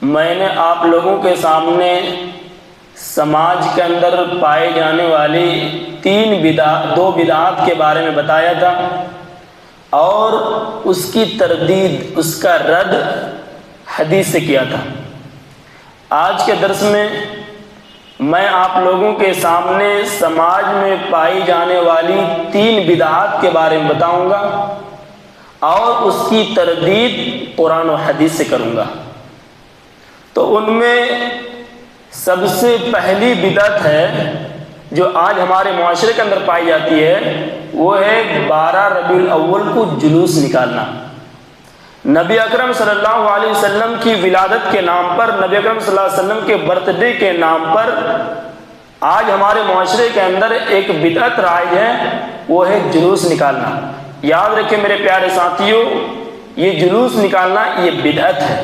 میں نے آپ لوگوں کے سامنے سماج کے اندر پائے جانے والی دو بدعات کے بارے میں بتایا تھا اور اس کی تردید، اس کا رد حدیث سے کیا تھا۔ آج کے درس میں آپ لوگوں کے سامنے سماج میں پائی جانے والی 3 بدعات کے بارے میں بتاؤں گا اور اس کی تردید قرآن و حدیث سے کروں گا۔ تو ان میں سب سے پہلی بدعت ہے جو آج ہمارے معاشرے کے اندر پائی جاتی ہے، وہ ہے 12 ربیع الاول کو جلوس نکالنا۔ نبی اکرم صلی اللہ علیہ وسلم کی ولادت کے نام پر، نبی اکرم صلی اللہ علیہ وسلم کے برتھ ڈے کے نام پر آج ہمارے معاشرے کے اندر ایک بدعت رائج ہے، وہ ہے جلوس نکالنا۔ یاد رکھیں میرے پیارے ساتھیوں، یہ جلوس نکالنا یہ بدعت ہے۔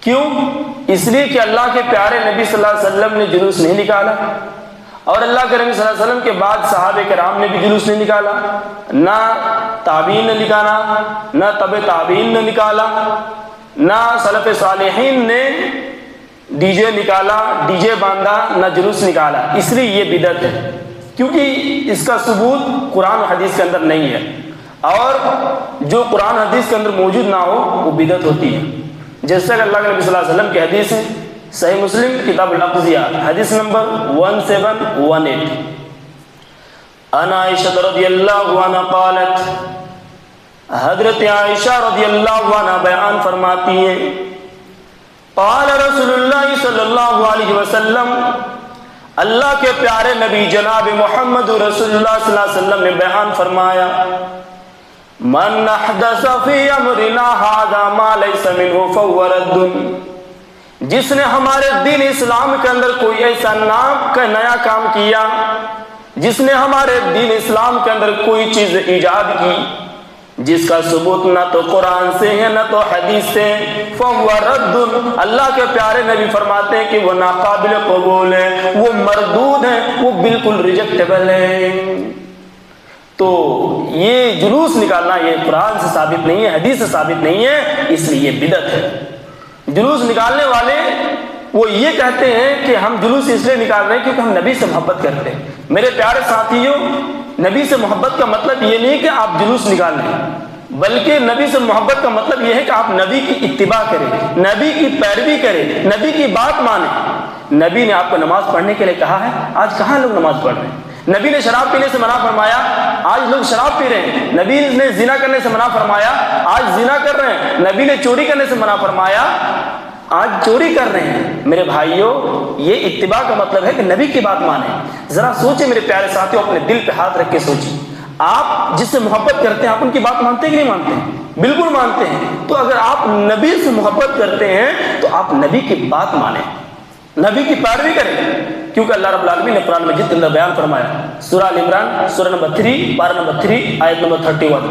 کیوں؟ اس لیے کہ اللہ کے پیارے نبی صلی اللہ علیہ وسلم نے جلوس نہیں نکالا، اور اللہ کے نبی صلی اللہ علیہ وسلم کے بعد صحابہ کرام نے بھی جلوس نہیں نکالا، نہ تابعین نے نکالا، نہ تبع تابعین نے نکالا، نہ سلف صالحین نے ڈی جے نکالا، ڈی جے باندھا، نہ جلوس نکالا۔ اس لیے یہ بدعت ہے، کیونکہ اس کا ثبوت قرآن و حدیث کے اندر نہیں ہے، اور جو قرآن و حدیث کے اندر موجود نہ ہو وہ بدعت ہوتی ہے۔ جیسا کہ اللہ کے نبی صلی اللہ علیہ وسلم کی حدیث ہے، صحیح مسلم کتاب الاقضیہ حدیث نمبر 1718، عن عائشہ رضی اللہ عنہ قالت، حضرت عائشہ رضی اللہ عنہ بیان فرماتی ہیں، قال رسول اللہ صلی اللہ علیہ وسلم، اللہ کے پیارے نبی جناب محمد رسول اللہ صلی اللہ علیہ وسلم نے بیان فرمایا، من احدث فی امرنا ھذا ما لیس منہ فہو رد، جس نے ہمارے دین اسلام کے اندر کوئی ایسا نیا کام کیا، جس نے ہمارے دین اسلام کے اندر کوئی چیز ایجاد کی جس کا ثبوت نہ تو قرآن سے ہے نہ تو حدیث سے، فہو رد، اللہ کے پیارے نبی فرماتے ہیں کہ وہ ناقابل قبول ہے، وہ مردود ہے، وہ بالکل ریجیکٹیبل ہے۔ تو یہ جلوس نکالنا یہ قرآن سے ثابت نہیں ہے، حدیث سے ثابت نہیں ہے، اس لیے یہ بدعت ہے۔ جلوس نکالنے والے وہ یہ کہتے ہیں کہ ہم جلوس اس لیے نکال رہے ہیں کیونکہ ہم نبی سے محبت کرتے ہیں۔ میرے پیارے ساتھیوں، نبی سے محبت کا مطلب یہ نہیں کہ آپ جلوس نکال لیں، بلکہ نبی سے محبت کا مطلب یہ ہے کہ آپ نبی کی اتباع کریں، نبی کی پیروی کریں، نبی کی بات مانیں۔ نبی نے آپ کو نماز پڑھنے کے لیے کہا ہے، آج کہاں لوگ نماز پڑھ رہے ہیں؟ نبی نے شراب پینے سے منع فرمایا، آج لوگ شراب پی رہے ہیں۔ نبی نے زنا کرنے سے منع فرمایا، آج زنا کر رہے ہیں۔ نبی نے چوری کرنے سے منع فرمایا، آج چوری کر رہے ہیں۔ میرے بھائیوں، یہ اتباع کا مطلب ہے کہ نبی کی بات مانیں۔ ذرا سوچیں میرے پیارے ساتھیوں، اپنے دل پہ ہاتھ رکھ کے سوچیں، آپ جس سے محبت کرتے ہیں آپ ان کی بات مانتے ہیں کہ نہیں مانتے ہیں؟ بالکل مانتے ہیں۔ تو اگر آپ نبی سے محبت کرتے ہیں تو آپ نبی کی بات مانیں، نبی کی پیروی کریں، کیونکہ اللہ رب العالمین نے قرآن مجید کے اندر بیان فرمایا، سورہ ال عمران سورہ نمبر 3 پارہ نمبر 3 آیت نمبر 31،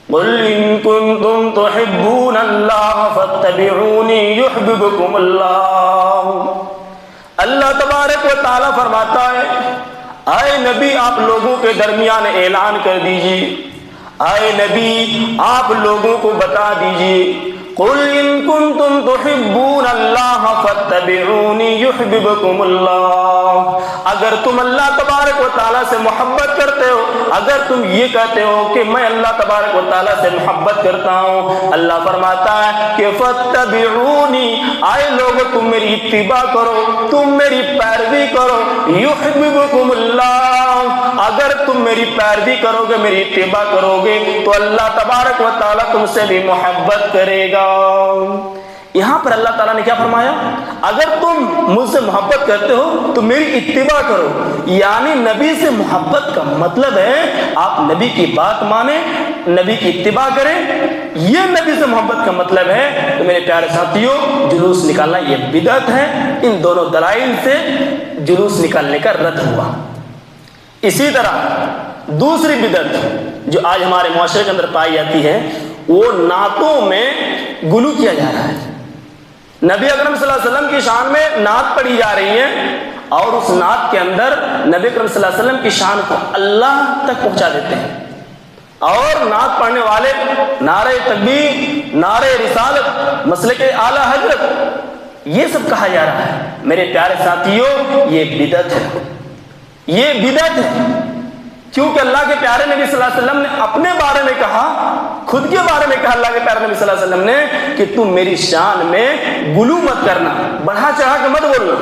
قل ان کنتم تحبون اللہ فاتبعونی یحببکم اللہ۔ اللہ تبارک و تعالیٰ فرماتا ہے، اے نبی آپ لوگوں کے درمیان اعلان کر دیجیے، اے نبی آپ لوگوں کو بتا دیجیے، قل ان کنتم تحبون اللہ فاتبعونی یحببکم اللہ، اگر تم اللہ تبارک و تعالیٰ سے محبت کرتے ہو، اگر تم یہ کہتے ہو کہ میں اللہ تبارک و تعالیٰ سے محبت کرتا ہوں، اللہ فرماتا ہے کہ فاتبعونی، آئے لوگو تم میری اتباع کرو، تم میری پیروی کرو، یحببکم اللہ، اگر تم میری پیروی کرو گے، میری اتباع کرو گے تو اللہ تبارک و تعالیٰ تم سے بھی محبت کرے گا۔ یہاں پر اللہ تعالیٰ نے کیا فرمایا؟ اگر تم مجھ سے محبت کرتے ہو تو میری اتباع کرو، یعنی نبی سے محبت کا مطلب ہے آپ نبی کی بات مانیں، نبی کی اتباع کریں، یہ نبی سے محبت کا مطلب ہے۔ تو میرے پیارے ساتھیوں، جلوس نکالنا یہ بدعت ہے۔ ان دونوں دلائل سے جلوس نکالنے کا رد ہوا۔ اسی طرح دوسری بدعت جو آج ہمارے معاشرے کے اندر پائی جاتی ہے، وہ نعتوں میں گلو کیا جا رہا ہے۔ نبی اکرم صلی اللہ علیہ وسلم کی شان میں نعت پڑھی جا رہی ہے، اور اس نعت کے اندر نبی اکرم صلی اللہ علیہ وسلم کی شان کو اللہ تک پہنچا دیتے ہیں۔ اور نعت پڑھنے والے نعرہ تکبیر، نعرہ رسالت، مسلک اعلیٰ حضرت، یہ سب کہا جا رہا ہے۔ میرے پیارے ساتھیوں، یہ بدعت ہے، یہ بدعت ہے، کیونکہ اللہ کے پیارے نبی صلی اللہ علیہ وسلم نے اپنے بارے میں کہا، خود کے بارے میں کہا اللہ کے پیارے نبی صلی اللہ علیہ وسلم نے کہ تم میری شان میں غلو مت کرنا، بڑھا چڑھا کے مت بولنا،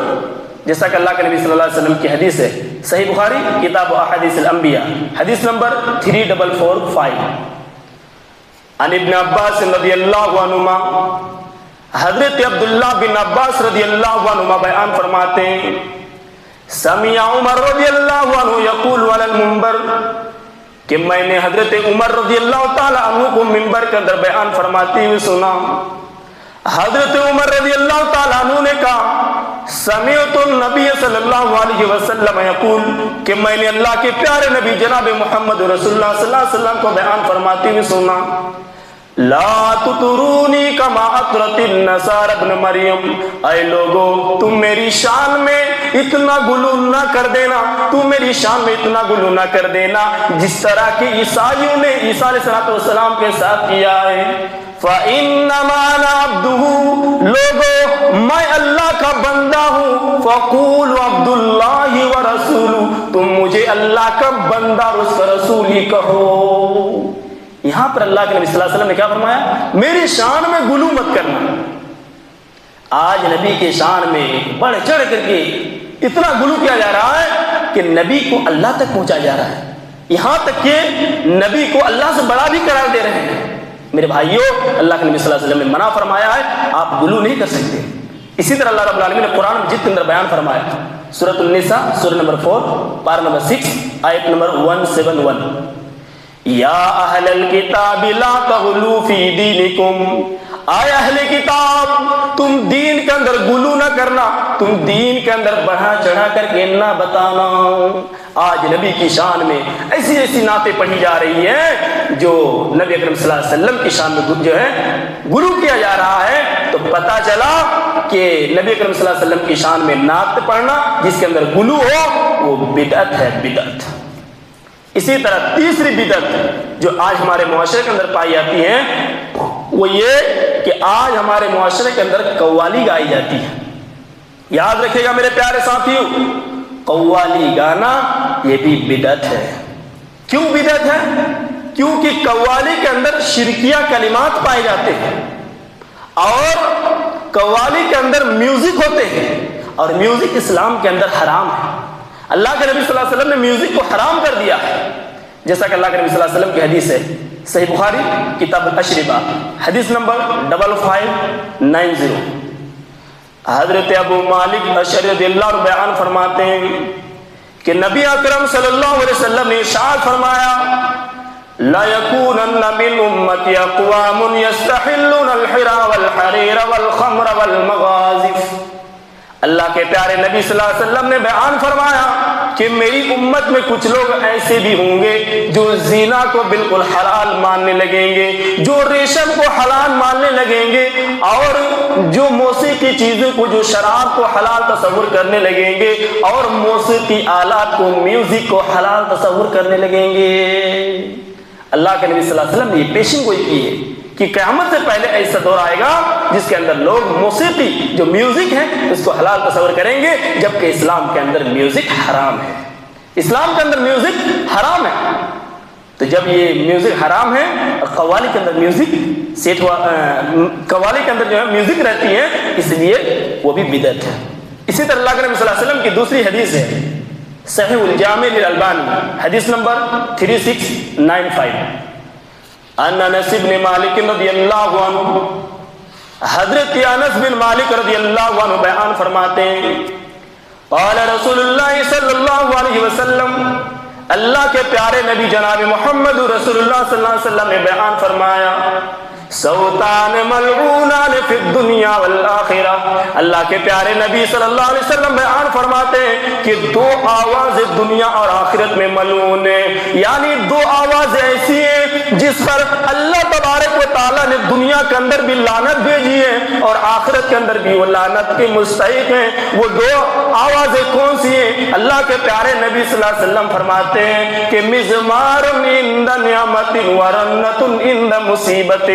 جیسا کہ اللہ کے نبی صلی اللہ علیہ وسلم کی حدیث ہے، صحیح بخاری کتاب احادیث الانبیاء، حدیث نمبر 3445، عن ابن عباس رضی اللہ عنہما، حضرت عبداللہ بن عباس رضی اللہ عنہما بیان فرماتے ہیں، سمع عمر رضی اللہ عنہ یقول علی المنبر، کہ میں نے حضرت عمر رضی اللہ تعالیٰ عنہ کو منبر کے اندر بیان فرماتے ہوئے سنا۔ حضرت عمر رضی اللہ تعالیٰ عنہ نے کہا، سمعت النبی صلی اللہ علیہ وسلم یقول، کہ میں نے اللہ کے پیارے نبی جناب محمد رسول اللہ صلی اللہ علیہ وسلم کو بیان فرماتے ہوئے سنا، لا تطرونی کما اطرت النصارى ابن مریم، اے لوگو تم میری شان میں اتنا غلو نہ کر دینا، تم میری شان میں اتنا غلو نہ کر دینا جس طرح کہ عیسائیوں نے عیسیٰ علیہ السلام کے ساتھ کیا ہے۔ فَإِنَّمَا أَنَا عَبْدُهُ، لوگو میں اللہ کا بندہ ہوں، فَقُولُوا عَبْدُ اللَّهِ وَرَسُولُهُ، تم مجھے اللہ کا بندہ اور اس کا رسول ہی کہو۔ یہاں پر اللہ کے نبی صلی اللہ علیہ وسلم نے کیا فرمایا؟ میری شان میں غلو مت کرنا۔ آج نبی کے شان میں بڑھ چڑھ کر کے اتنا غلو کیا جا رہا ہے کہ نبی کو اللہ تک پہنچا جا رہا ہے، یہاں تک کہ نبی کو اللہ سے بڑا بھی قرار دے رہے ہیں۔ میرے بھائیوں، اللہ کے نبی صلی اللہ علیہ وسلم نے منع فرمایا ہے، آپ غلو نہیں کر سکتے۔ اسی طرح اللہ رب العالمین نے قرآن مجید کے اندر بیان فرمایا، سورۃ النساء سورہ نمبر 4 پارہ نمبر 6 آیت نمبر 171، یا اہل الکتاب لا تغلوا فی دینکم، آئے اہل کتاب تم دین کے اندر غلو نہ کرنا، تم دین کے اندر بڑھا چڑھا کر کے نہ بتانا۔ آج نبی کی شان میں ایسی ایسی نعتیں پڑھی جا رہی ہیں جو نبی اکرم صلی اللہ علیہ وسلم کی شان میں جو ہے غلو کیا جا رہا ہے، تو پتہ چلا کہ نبی اکرم صلی اللہ علیہ وسلم کی شان میں نعت پڑھنا جس کے اندر غلو ہو وہ بدعت ہے، بدعت۔ اسی طرح تیسری بدعت جو آج ہمارے معاشرے کے اندر پائی جاتی ہے وہ یہ کہ آج ہمارے معاشرے کے اندر قوالی گائی جاتی ہے۔ یاد رکھیے گا میرے پیارے ساتھیوں، قوالی گانا یہ بھی بدعت ہے۔ کیوں بدعت ہے؟ کیونکہ قوالی کے اندر شرکیہ کلمات پائے جاتے ہیں اور قوالی کے اندر میوزک ہوتے ہیں، اور میوزک اسلام کے اندر حرام ہے۔ اللہ کے نبی صلی اللہ علیہ وسلم نے میوزک کو حرام کر دیا ہے، جیسا کہ اللہ کے نبی صلی اللہ علیہ وسلم کی حدیث ہے، صحیح بخاری کتاب الاشربہ حدیث نمبر 5590، حضرت ابو مالک اشعری رضی اللہ عنہ بیان فرماتے ہیں کہ نبی اکرم صلی اللہ علیہ وسلم نے ارشاد فرمایا، لا يكونن من امتی اقوام يستحلون الحرى والحرير والخمر والمغازف۔ اللہ کے پیارے نبی صلی اللہ علیہ وسلم نے بیان فرمایا کہ میری امت میں کچھ لوگ ایسے بھی ہوں گے جو زنا کو بالکل حلال ماننے لگیں گے، جو ریشم کو حلال ماننے لگیں گے، اور جو موسیقی چیزوں کو، جو شراب کو حلال تصور کرنے لگیں گے، اور موسیقی آلات کو، میوزک کو حلال تصور کرنے لگیں گے۔ اللہ کے نبی صلی اللہ علیہ وسلم نے یہ پیشن گوئی کی ہے کہ قیامت سے پہلے ایسا دور آئے گا جس کے اندر لوگ موسیقی جو میوزک ہے اس کو حلال تصور کریں گے، جبکہ اسلام کے اندر میوزک حرام ہے۔ اسلام کے اندر میوزک حرام ہے، تو جب یہ میوزک حرام ہے اور قوالی کے اندر میوزک سیٹ ہوا، قوالی کے اندر جو ہے میوزک رہتی ہے، اس لیے وہ بھی بدعت ہے۔ اسی طرح اللہ کے نبی صلی اللہ علیہ وسلم کی دوسری حدیث ہے، صحیح الجامع للالبانی حدیث نمبر 3695، ان انس بن مالک رضی اللہ عنہ، حضرت انس بن مالک رضی اللہ عنہ بیان فرماتے ہیں، قال رسول اللہ صلی اللہ علیہ وسلم، اللہ کے پیارے نبی جناب محمد رسول اللہ صلی اللہ علیہ وسلم نے بیان فرمایا، صوتان ملعونان فی الدنیا والآخرہ، اللہ کے پیارے نبی صلی اللہ علیہ وسلم بیان فرماتے ہیں کہ دو آوازیں دنیا اور آخرت میں ملعون ہیں، یعنی دو آوازیں ایسی ہیں جس پر اللہ تبارک و تعالیٰ نے دنیا کے اندر بھی لعنت بھیجی ہے اور آخرت کے اندر بھی وہ لعنت کے مستحق ہیں۔ وہ دو آوازیں کون سی ہیں؟ اللہ کے پیارے نبی صلی اللہ علیہ وسلم فرماتے ہیں کہ مزمار عند نعمت ورنت عند مصیبت،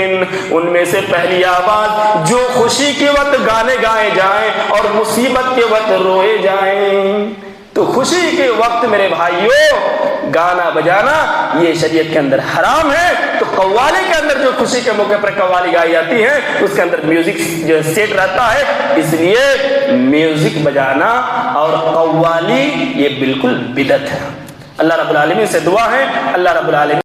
ان میں سے پہلی آواز جو خوشی کے وقت گانے گائے جائیں اور مصیبت کے وقت روئے جائیں۔ تو خوشی کے وقت میرے بھائیوں گانا بجانا یہ شریعت کے اندر حرام ہے۔ تو قوالی کے اندر جو خوشی کے موقع پر قوالی گائی جاتی ہے اس کے اندر میوزک جو سیٹ رہتا ہے، اس لیے میوزک بجانا اور قوالی یہ بالکل بدعت ہے۔ اللہ رب العالمین سے دعا ہے، اللہ رب العالمین